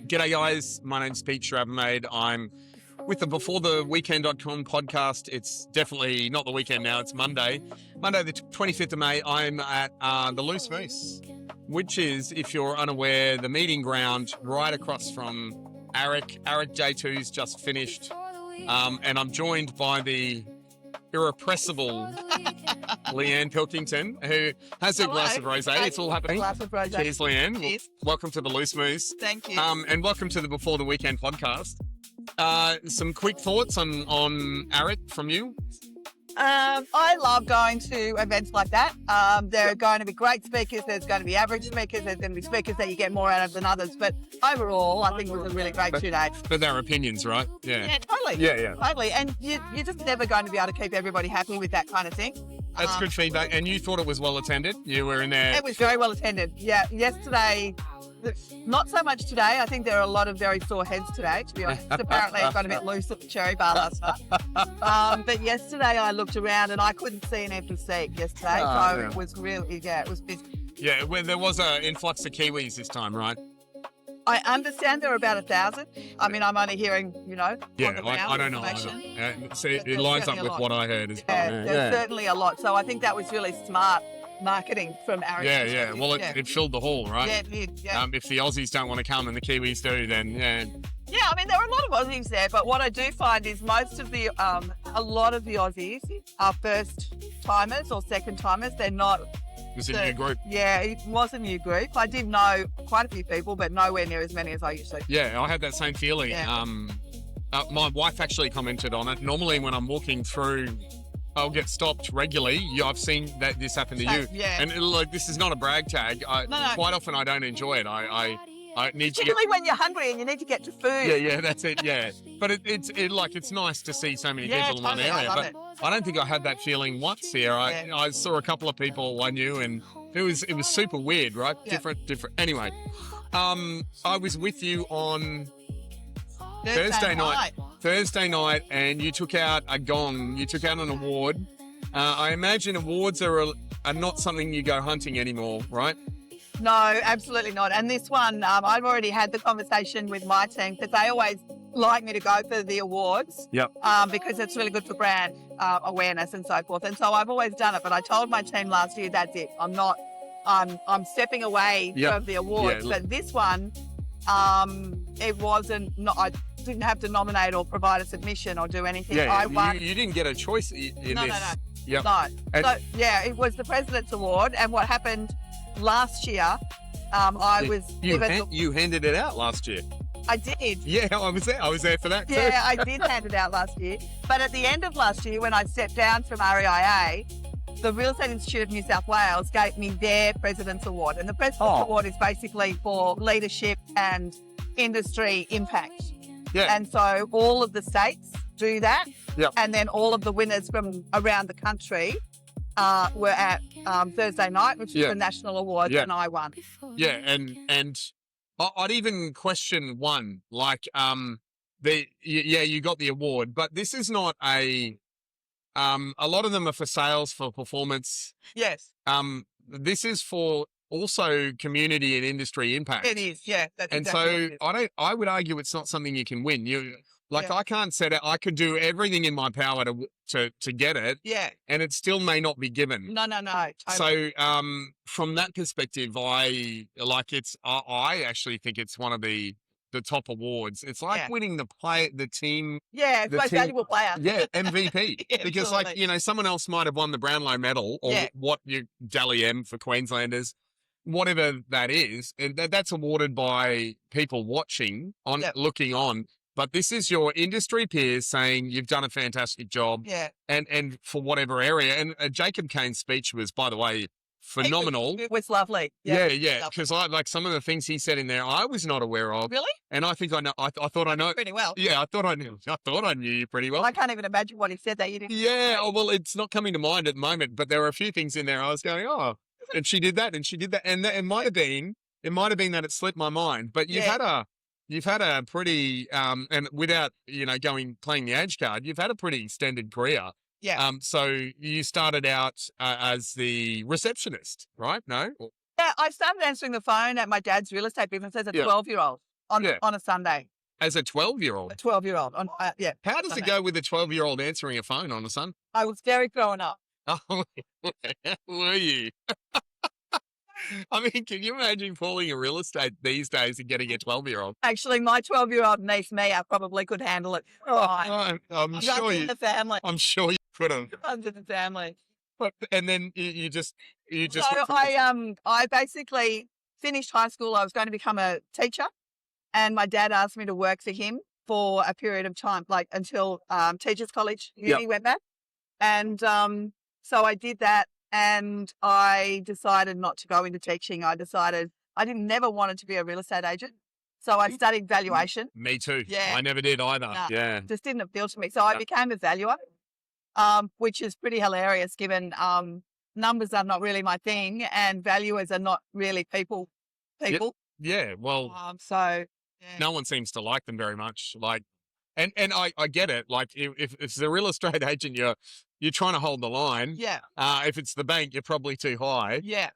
G'day guys, my name's Peter Schravemade. I'm with the beforetheweekend.com podcast. It's definitely not the weekend now, it's Monday the 25th of May. I'm at the Loose Moose, which is, if you're unaware, the meeting ground right across from AREC. AREC J2's just finished, and I'm joined by the irrepressible Leanne Pilkington, who has a glass of rosé. It's all happening. Glass of rosé. Cheers, Leanne. Cheers. Welcome to the Loose Moose. Thank you. And welcome to the Before the Weekend podcast. Some quick thoughts on AREC from you? I love going to events like that. There are going to be great speakers. There's going to be average speakers. There's going to be speakers that you get more out of than others. But overall, I think it was a really great 2 days. But they're opinions, right? Yeah. Yeah, totally. Yeah. Totally. And you're just never going to be able to keep everybody happy with that kind of thing. That's good feedback. And you thought it was well attended? You were in there? It was very well attended. Yeah. Yesterday, not so much today. I think there are a lot of very sore heads today, to be honest. Apparently, it got a bit loose at the Cherry Bar last night. But yesterday, I looked around and I couldn't see an empty seat yesterday. It was really, it was busy. Yeah, well, there was an influx of Kiwis this time, right? I understand there are about 1,000. I mean, I'm only hearing, Yeah, I don't know. See, it lines up with what I heard as well. There's certainly a lot. So I think that was really smart marketing from AREC. Yeah. Well, it filled the hall, right? Yeah, it did. Yeah. If the Aussies don't want to come and the Kiwis do, then yeah. Yeah, I mean, there are a lot of Aussies there, but what I do find is most of the, a lot of the Aussies are first timers or second timers. They're not. Was it a new group? Yeah, it was a new group. I did know quite a few people, but nowhere near as many as I usually do. Yeah, I had that same feeling. Yeah. My wife actually commented on it. Normally when I'm walking through, I'll get stopped regularly. I've seen that this happen to you. Yeah. And this is not a brag tag. No. Quite often I don't enjoy it. I need to particularly when you're hungry and you need to get to food. Yeah, that's it. Yeah, but it's nice to see so many people in one area. I love it. I don't think I had that feeling once here. I saw a couple of people I knew, and it was super weird, right? Yeah. Different. Anyway, I was with you on Thursday night, and you took out a gong. You took out an award. I imagine awards are not something you go hunting anymore, right? No, absolutely not. And this one, I've already had the conversation with my team because they always like me to go for the awards. Yep. Because it's really good for brand awareness and so forth. And so I've always done it. But I told my team last year, that's it. I'm stepping away from the awards. Yeah. But this one, it wasn't. I didn't have to nominate or provide a submission or do anything. Yeah, I won. You didn't get a choice in this. No. Yep. No. And so it was the President's Award. And what happened last year, you handed it out last year. I did. Yeah, I was there. I was there for that too. Yeah, I did hand it out last year. But at the end of last year, when I stepped down from REIA, the Real Estate Institute of New South Wales gave me their President's Award. And the President's Award is basically for leadership and industry impact. Yeah. And so all of the states do that. Yep. And then all of the winners from around the country were at Thursday night, which is the national award, and I won. Yeah, and I'd even question one, like you got the award, but this is not a lot of them are for sales, for performance. Yes. This is for also community and industry impact. It is, yeah. That's and exactly so I would argue it's not something you can win. I can't set it. I could do everything in my power to get it. Yeah. And it still may not be given. No. Totally. So from that perspective, I actually think it's one of the top awards. It's like winning the team. Yeah, it's most valuable player. Yeah, MVP. Because someone else might have won the Brownlow medal or what you Dally M for Queenslanders. Whatever that is, and that's awarded by people watching looking on. But this is your industry peers saying you've done a fantastic job. Yeah. And for whatever area. And Jacob Kane's speech was, by the way, phenomenal. It was lovely. Yeah. Because some of the things he said in there, I was not aware of. Really? And I think I know. I thought I know pretty well. Yeah, I thought I knew. I thought I knew you pretty well. I can't even imagine what he said that you didn't. Yeah. Oh, well, it's not coming to mind at the moment. But there were a few things in there. I was going, and she did that, and she did that, and it might have been that it slipped my mind. But you've had a pretty and without playing the age card, you've had a pretty extended career. Yeah. So you started out as the receptionist, right? No? Yeah, I started answering the phone at my dad's real estate business as a 12-year-old on a Sunday. As a 12-year-old? A 12-year-old. How does it go with a 12-year-old answering a phone on a Sunday? I was very growing up. Oh, were you? I mean, can you imagine falling in real estate these days and getting a 12-year-old? Actually, my 12-year-old niece, Mia, probably could handle it. I'm sure you. In the family. I'm sure you couldn't. Under the family. But, and then you just. So I basically finished high school. I was going to become a teacher, and my dad asked me to work for him for a period of time, like until Teachers College uni went back, and so I did that. And I decided not to go into teaching. I decided I never wanted to be a real estate agent. So I studied valuation. Me too. Yeah. I never did either. No, yeah. Just didn't appeal to me. So I became a valuer, which is pretty hilarious given numbers are not really my thing and valuers are not really people. Yeah. Well, no one seems to like them very much. Like, and I get it. Like if it's a real estate agent, you're trying to hold the line. Yeah. If it's the bank, you're probably too high. Yeah.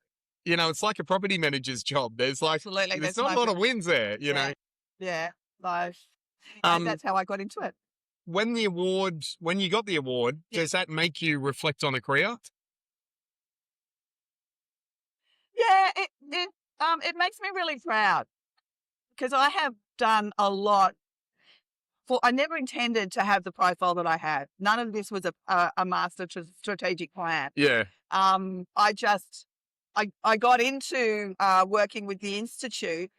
You know, it's like a property manager's job. There's like, there's not a lot of wins there, you know? Yeah. That's how I got into it. When you got the award, does that make you reflect on a career? Yeah, it makes me really proud because I have done a lot. I never intended to have the profile that I had. None of this was a master strategic plan. Yeah. I got into working with the Institute,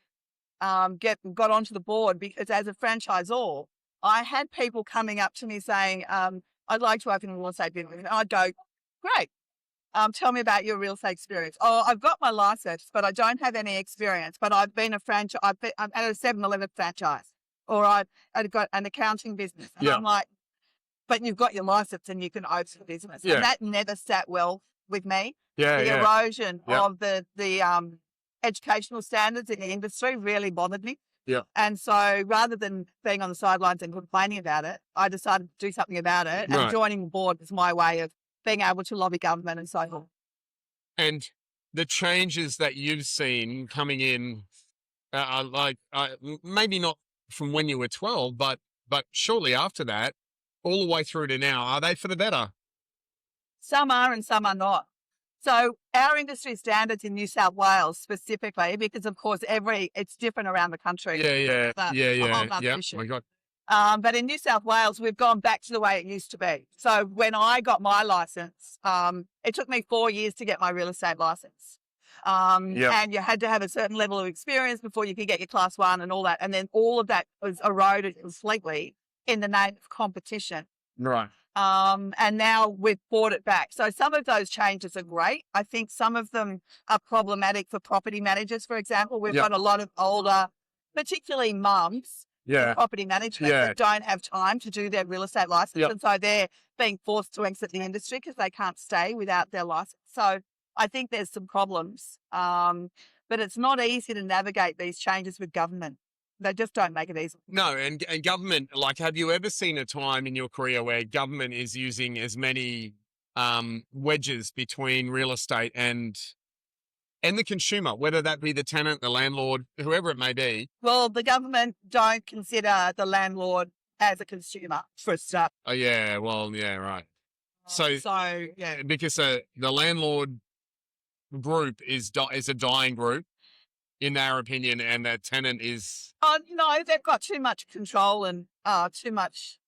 got onto the board because as a franchisor, I had people coming up to me saying, I'd like to open a real estate business. And I'd go, great. Tell me about your real estate experience. Oh, I've got my license, but I don't have any experience. But I've been I'm at a 7-Eleven franchise. Or I've got an accounting business. And I'm like, but you've got your license and you can open a business. Yeah. And that never sat well with me. The erosion of the educational standards in the industry really bothered me. Yeah. And so rather than being on the sidelines and complaining about it, I decided to do something about it. And joining the board was my way of being able to lobby government and so forth. And the changes that you've seen coming in, maybe not from when you were 12, but shortly after that, all the way through to now, are they for the better? Some are and some are not. So our industry standards in New South Wales specifically, because of course it's different around the country. Yeah. Issue. Oh my God. But in New South Wales, we've gone back to the way it used to be. So when I got my license, it took me 4 years to get my real estate license. And you had to have a certain level of experience before you could get your class 1 and all that. And then all of that was eroded completely in the name of competition. Right. And now we've brought it back. So some of those changes are great. I think some of them are problematic for property managers, for example. We've got a lot of older, particularly mums, in property management that don't have time to do their real estate license. And so they're being forced to exit the industry because they can't stay without their license. So I think there's some problems, but it's not easy to navigate these changes with government. They just don't make it easy. No, and government, like, have you ever seen a time in your career where government is using as many wedges between real estate and the consumer, whether that be the tenant, the landlord, whoever it may be? Well, the government don't consider the landlord as a consumer, for a start. Oh, yeah, well, yeah, right. So because the landlord group is a dying group, in their opinion, and the tenant is... Oh, no, they've got too much control and too much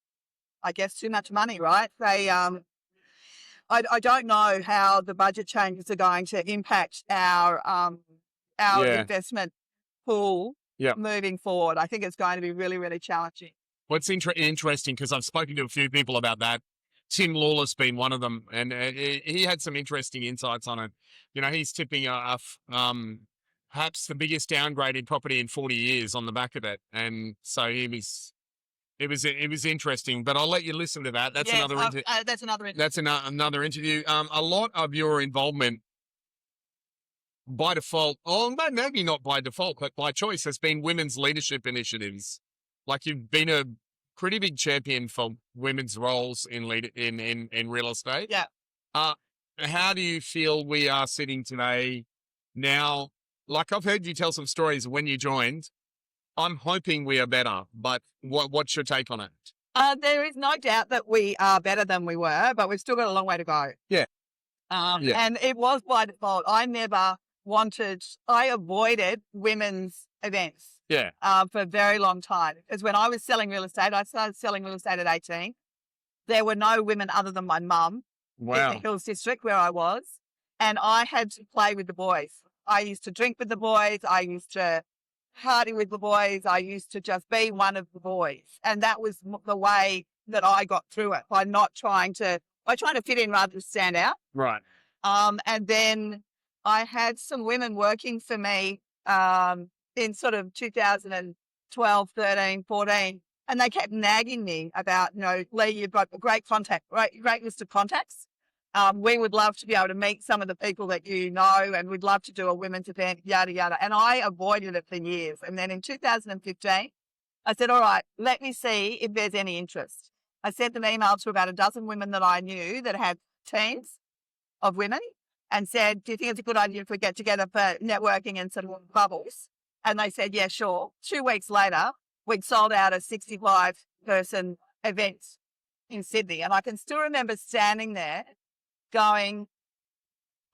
money, right? They, I don't know how the budget changes are going to impact our investment pool moving forward. I think it's going to be really, really challenging. What's interesting, because I've spoken to a few people about that, Tim Lawless being one of them, and he had some interesting insights on it. You know, he's tipping perhaps the biggest downgrade in property in 40 years on the back of it. And so it was interesting, but I'll let you listen to that. That's another interview. That's another interview. That's another interview. A lot of your involvement by default, maybe not by default, but by choice, has been women's leadership initiatives. Like, you've been a pretty big champion for women's roles in real estate. Yeah. How do you feel we are sitting today now like I've heard you tell some stories when you joined. I'm hoping we are better, but what's your take on it? There is no doubt that we are better than we were, but we've still got a long way to go. Yeah. And it was by default. I avoided women's events. Yeah. For a very long time. Because when I was selling real estate, I started selling real estate at 18. There were no women other than my mum in the Hills District where I was. And I had to play with the boys. I used to drink with the boys. I used to party with the boys. I used to just be one of the boys. And that was the way that I got through it, by trying to fit in rather than stand out. Right. And then I had some women working for me in sort of 2012, 13, 14, and they kept nagging me about, Lee, you've got a great list of contacts. We would love to be able to meet some of the people that you know, and we'd love to do a women's event, yada, yada. And I avoided it for years. And then in 2015, I said, all right, let me see if there's any interest. I sent an email to about a dozen women that I knew that had teams of women and said, do you think it's a good idea if we get together for networking and sort of bubbles? And they said, yeah, sure. 2 weeks later, we'd sold out a 65-person event in Sydney. And I can still remember standing there going,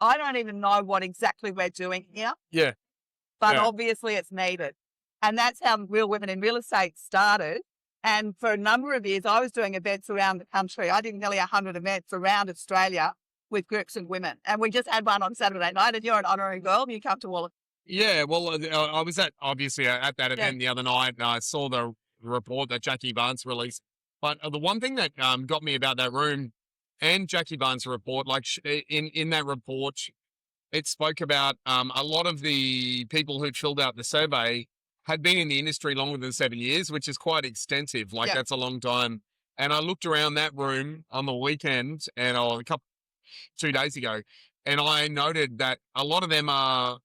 I don't even know what exactly we're doing here. Yeah. But obviously it's needed. And that's how Real Women in Real Estate started. And for a number of years, I was doing events around the country. I did nearly 100 events around Australia with groups of women. And we just had one on Saturday night, and you're an honorary girl, and you come to all of. Yeah, well, I was at that event the other night, and I saw the report that Jackie Barnes released. But the one thing that got me about that room and Jackie Barnes' report, like in that report, it spoke about a lot of the people who filled out the survey had been in the industry longer than 7 years, which is quite extensive. Like that's a long time. And I looked around that room on the weekend and 2 days ago, and I noted that a lot of them are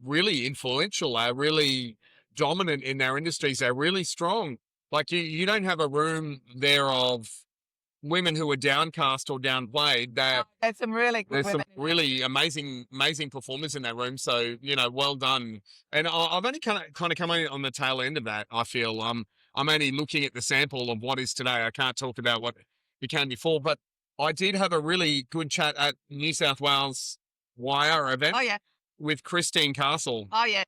really influential, are really dominant in their industries. They're really strong. Like you don't have a room there of women who are downcast or downplayed. There's some really good there's women some really amazing performers in that room. So well done. And I've only kind of come on the tail end of that. I feel I'm only looking at the sample of what is today. I can't talk about what became before, but I did have a really good chat at New South Wales Wire event. Oh yeah. With Christine Castle. Oh yeah.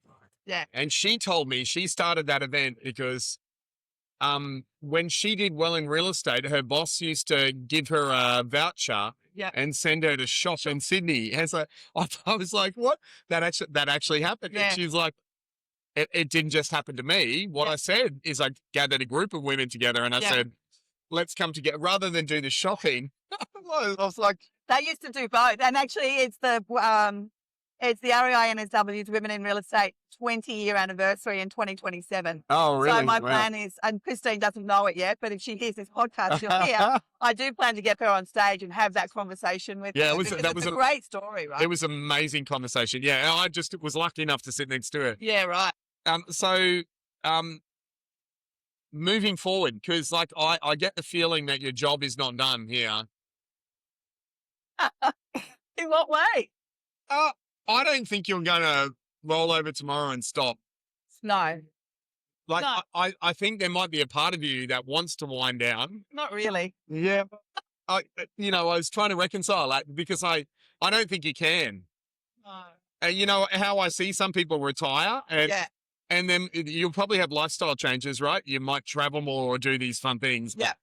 Yeah. And she told me she started that event because when she did well in real estate, her boss used to give her a voucher and send her to shop in Sydney. And so I was like, what? That actually happened. Yeah. And she's like, it didn't just happen to me. What I said is I gathered a group of women together and I said, let's come together rather than do the shopping. I was like, they used to do both. And actually it's the REI NSW's Women in Real Estate 20-year anniversary in 2027. Oh, really? So my plan is, and Christine doesn't know it yet, but if she hears this podcast, she'll hear, I do plan to get her on stage and have that conversation with her. That was a great story, right? It was an amazing conversation. Yeah, I just was lucky enough to sit next to her. Yeah, right. So moving forward, because like I get the feeling that your job is not done here. In what way? I don't think you're going to roll over tomorrow and stop. No. Like, no. I think there might be a part of you that wants to wind down. Not really. Yeah. I was trying to reconcile that because I don't think you can. No. You know how I see some people retire and then you'll probably have lifestyle changes, right? You might travel more or do these fun things. Yeah.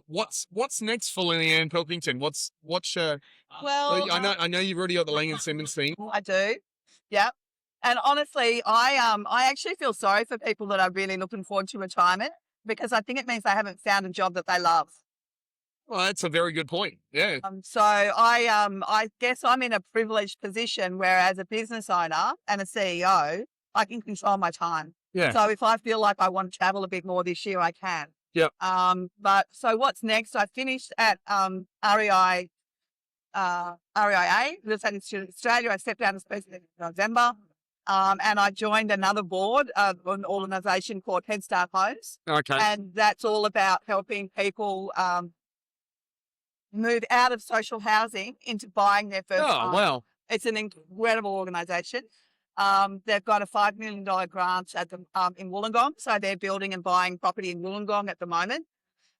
What's next for Leanne Pilkington? What's well, I know you've already got the Lang & Simmons thing. I do. Yeah. And honestly, I actually feel sorry for people that are really looking forward to retirement because I think it means they haven't found a job that they love. Well, that's a very good point. Yeah. So I guess I'm in a privileged position where as a business owner and a CEO, I can control my time. Yeah. So if I feel like I want to travel a bit more this year, I can. Yeah. But so what's next? I finished at REIA, Real Estate Institute of Australia. I stepped down as president in November. And I joined another board of an organisation called Head Start Homes. Okay. And that's all about helping people move out of social housing into buying their first home. Oh, wow. It's an incredible organisation. They've got a $5 million grant at the, in Wollongong. So they're building and buying property in Wollongong at the moment.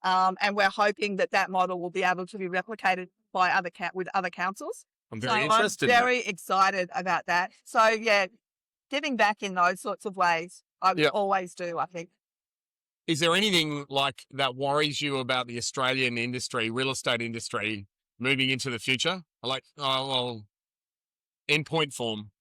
And we're hoping that that model will be able to be replicated by with other councils. I'm very interested. I'm very excited about that. So yeah, giving back in those sorts of ways, I always do, I think. Is there anything like that worries you about the Australian industry, real estate industry, moving into the future? Like, oh, well, in point form.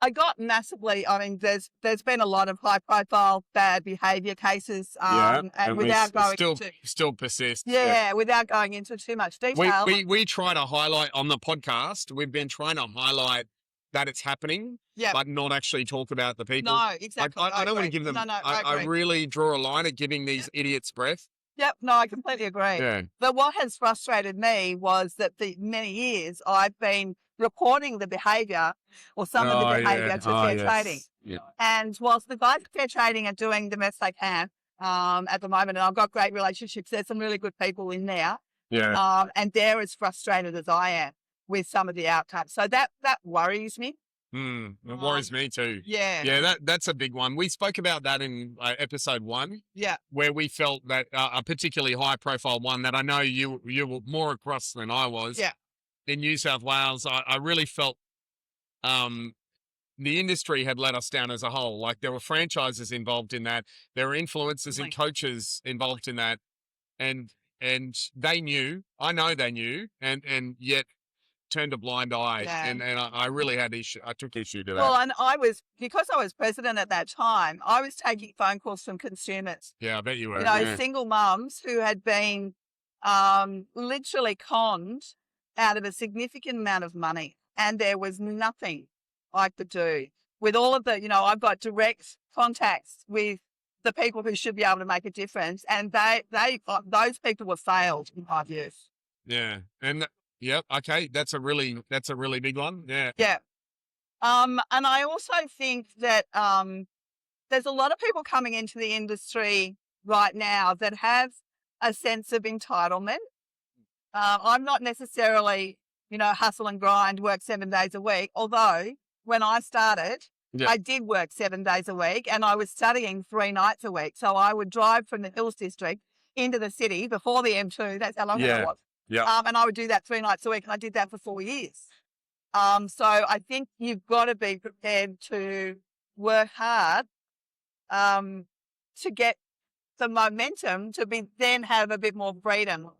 I got massively. I mean, there's been a lot of high profile bad behaviour cases, and without going still persist. Without going into too much detail. We try to highlight on the podcast. We've been trying to highlight that it's happening, but not actually talk about the people. No, exactly. I don't want to give them. I really draw a line at giving these idiots breath. Yep, no, I completely agree. Yeah. But what has frustrated me was that the many years I've been reporting the behaviour or some of the behaviour to fair trading. Yeah. And whilst the guys at fair trading are doing the best they can at the moment, and I've got great relationships, there's some really good people in there. Yeah. And they're as frustrated as I am with some of the outcomes. So that worries me. It worries me too. Yeah. Yeah, that's a big one. We spoke about that in episode 1. Yeah. Where we felt that a particularly high profile one that I know you were more across than I was. Yeah. In New South Wales, I really felt the industry had let us down as a whole. Like there were franchises involved in that. There were influencers and coaches involved in that. And they knew, I know they knew, and yet turned a blind eye, and I really had issue. I took issue to that. Well, and because I was president at that time, I was taking phone calls from consumers. Yeah, I bet you were. You know, single mums who had been literally conned out of a significant amount of money, and there was nothing I could do with all of the. You know, I've got direct contacts with the people who should be able to make a difference, and those people were failed in my view. Yeah, and. Yep. Okay. That's a really big one. Yeah. Yeah. And I also think that there's a lot of people coming into the industry right now that have a sense of entitlement. I'm not necessarily, hustle and grind, work 7 days a week. Although when I started, I did work 7 days a week, and I was studying 3 nights a week. So I would drive from the Hills District into the city before the M2. That's how long it was. Yeah. And I would do that 3 nights a week, and I did that for 4 years. So I think you've got to be prepared to work hard to get the momentum to then have a bit more freedom.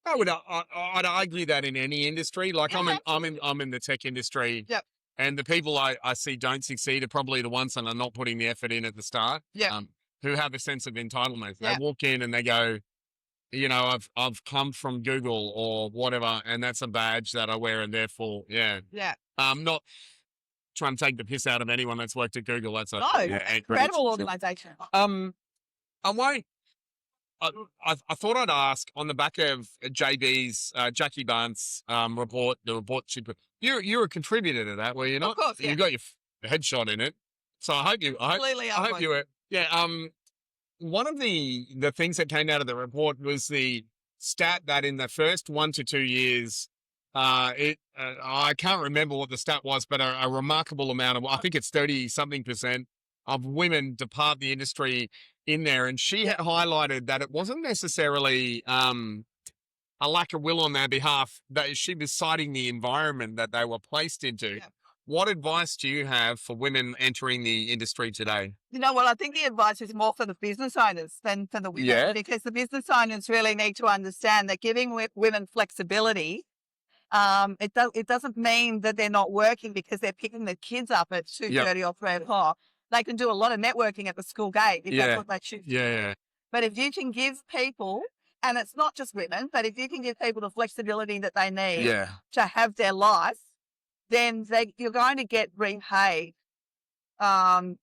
I'd argue that in any industry. Like I'm in the tech industry. Yep. And the people I see don't succeed are probably the ones that are not putting the effort in at the start. Yeah. Who have a sense of entitlement. They walk in and they go, I've come from Google or whatever, and that's a badge that I wear, and therefore, not trying to take the piss out of anyone that's worked at Google. That's incredible organisation. I won't. I thought I'd ask on the back of JB's Jackie Barnes report. The report you're a contributor to that, were you not? Of course, yeah. You got your headshot in it, so I hope you. I hope you were. Yeah. One of the things that came out of the report was the stat that in the first 1 to 2 years, I can't remember what the stat was, but a remarkable amount of, I think it's 30-something% of women depart the industry in there. And she had highlighted that it wasn't necessarily a lack of will on their behalf, that she was citing the environment that they were placed into. Yeah. What advice do you have for women entering the industry today? I think the advice is more for the business owners than for the women, because the business owners really need to understand that giving women flexibility, it doesn't mean that they're not working because they're picking the kids up at 2:30 or 3 o'clock. They can do a lot of networking at the school gate if that's what they choose. Yeah. But if you can give people, and it's not just women, but if you can give people the flexibility that they need to have their life, then you're going to get repaid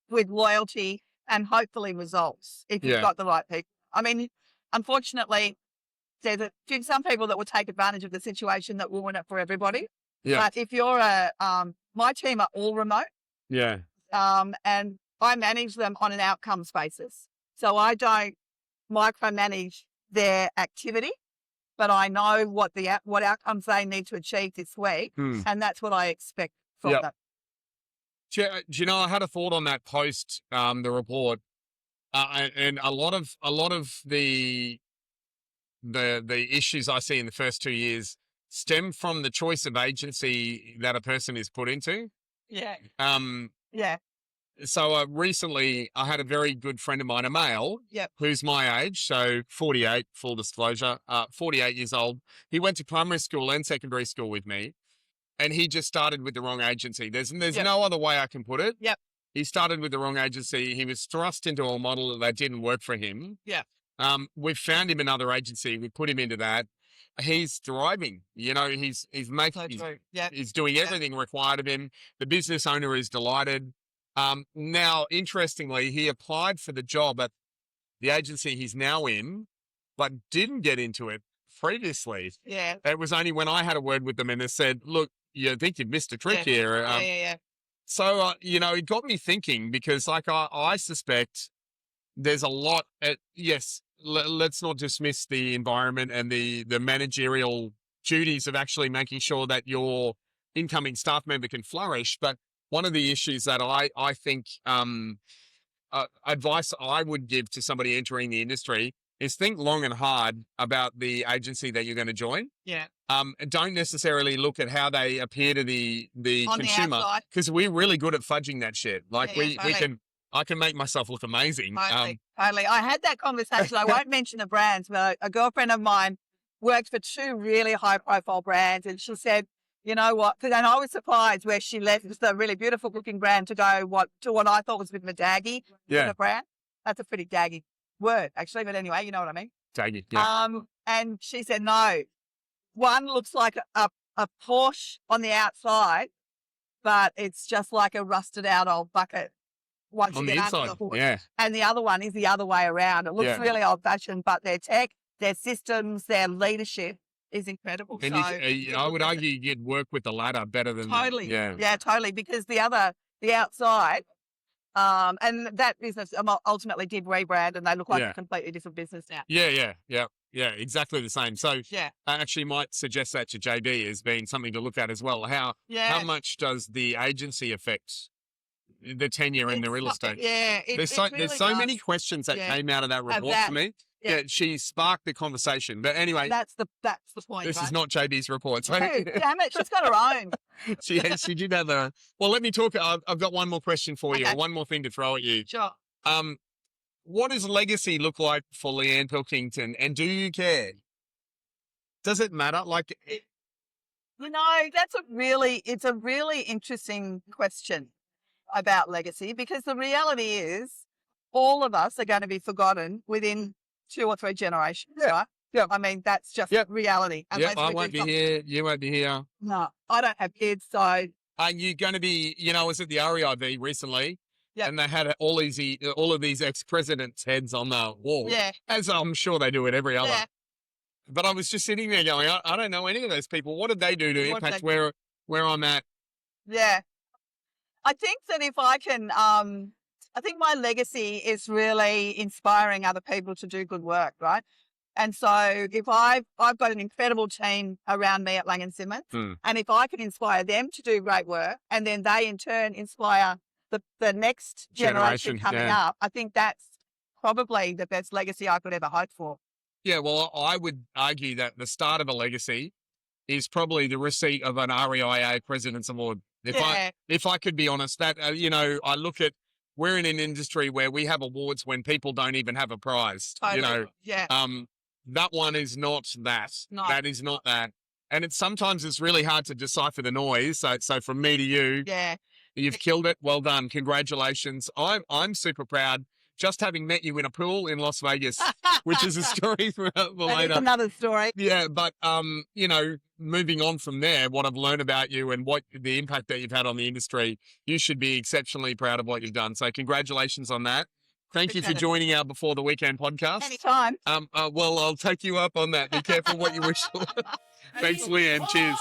with loyalty and hopefully results if you've got the right people. I mean, unfortunately, there's some people that will take advantage of the situation that will win it for everybody. Yeah. But if you're my team are all remote. Yeah. And I manage them on an outcomes basis. So I don't micromanage their activity. but I know what outcomes they need to achieve this week, and that's what I expect from them. Do you know, I had a thought on that post, the report, and a lot of the issues I see in the first 2 years stem from the choice of agency that a person is put into. Yeah. Yeah. So recently, I had a very good friend of mine, a male, who's my age, so 48, full disclosure, 48 years old. He went to primary school and secondary school with me, and he just started with the wrong agency. There's no other way I can put it. Yep. He started with the wrong agency. He was thrust into a model that didn't work for him. Yeah. We've found him another agency. We put him into that. He's thriving. You know, he's doing everything required of him. The business owner is delighted. Now, interestingly, he applied for the job at the agency he's now in, but didn't get into it previously. Yeah. It was only when I had a word with them and they said, look, you think you've missed a trick here. So, you know, it got me thinking because like I suspect there's a lot let's not dismiss the environment and the managerial duties of actually making sure that your incoming staff member can flourish. But one of the issues that I think advice I would give to somebody entering the industry is think long and hard about the agency that you're going to join. Yeah. Don't necessarily look at how they appear to the consumer, because we're really good at fudging that shit. Like I can make myself look amazing. Totally. I had that conversation. I won't mention the brands, but a girlfriend of mine worked for 2 really high profile brands, and she said, you know what? And I was surprised where she left the really beautiful looking brand to go to what I thought was a bit of a daggy brand. That's a pretty daggy word, actually. But anyway, you know what I mean? Daggy, yeah. And she said, no, one looks like a Porsche on the outside, but it's just like a rusted out old bucket once on you the get inside. under the hood. Yeah. And the other one is the other way around. It looks really old fashioned, but their tech, their systems, their leadership is incredible. And I would argue you'd work with the latter better than totally. Yeah, totally. Because the outside, and that business ultimately did rebrand, and they look like a completely different business now. Yeah, exactly the same. So I actually might suggest that to JB as being something to look at as well. How much does the agency affect the tenure in the real estate? There's so many questions that came out of that report for me. Yeah, she sparked the conversation. But anyway, that's the point. This is not JB's report. So. No, damn it, she's got her own. she did have her. Well, let me talk. I've got one more question for you, or one more thing to throw at you. Sure. What does legacy look like for Leanne Pilkington, and do you care? Does it matter? Like, you know, it's a really interesting question about legacy, because the reality is all of us are going to be forgotten within 2 or 3 generations, right? Yeah. I mean, that's just reality. Yeah, I won't be here. You won't be here. No, I don't have kids, so. Are you going to be, you know, I was at the REIV recently, and they had all of these ex-presidents' heads on the wall, as I'm sure they do at every other. Yeah. But I was just sitting there going, I don't know any of those people. What did they do to impact where I'm at? Yeah. I think that if I can, I think my legacy is really inspiring other people to do good work, right? And so if I've got an incredible team around me at Lang & Simmons, and if I can inspire them to do great work, and then they in turn inspire the next generation coming up, I think that's probably the best legacy I could ever hope for. Yeah, well, I would argue that the start of a legacy is probably the receipt of an REIA President's Award. If I could be honest, that, you know, I look at, we're in an industry where we have awards when people don't even have a prize. Totally. You know, yeah. That one is not that. No. That is not that. And sometimes it's really hard to decipher the noise. So from me to you, you've killed it. Well done. Congratulations. I'm super proud. Just having met you in a pool in Las Vegas, which is a story for later. Another story. Yeah, but you know, moving on from there, what I've learned about you and what the impact that you've had on the industry, you should be exceptionally proud of what you've done. So congratulations on that. Thank you for joining our Before the Weekend podcast. Anytime. Well, I'll take you up on that. Be careful what you wish for. Thanks, Leanne. Cheers.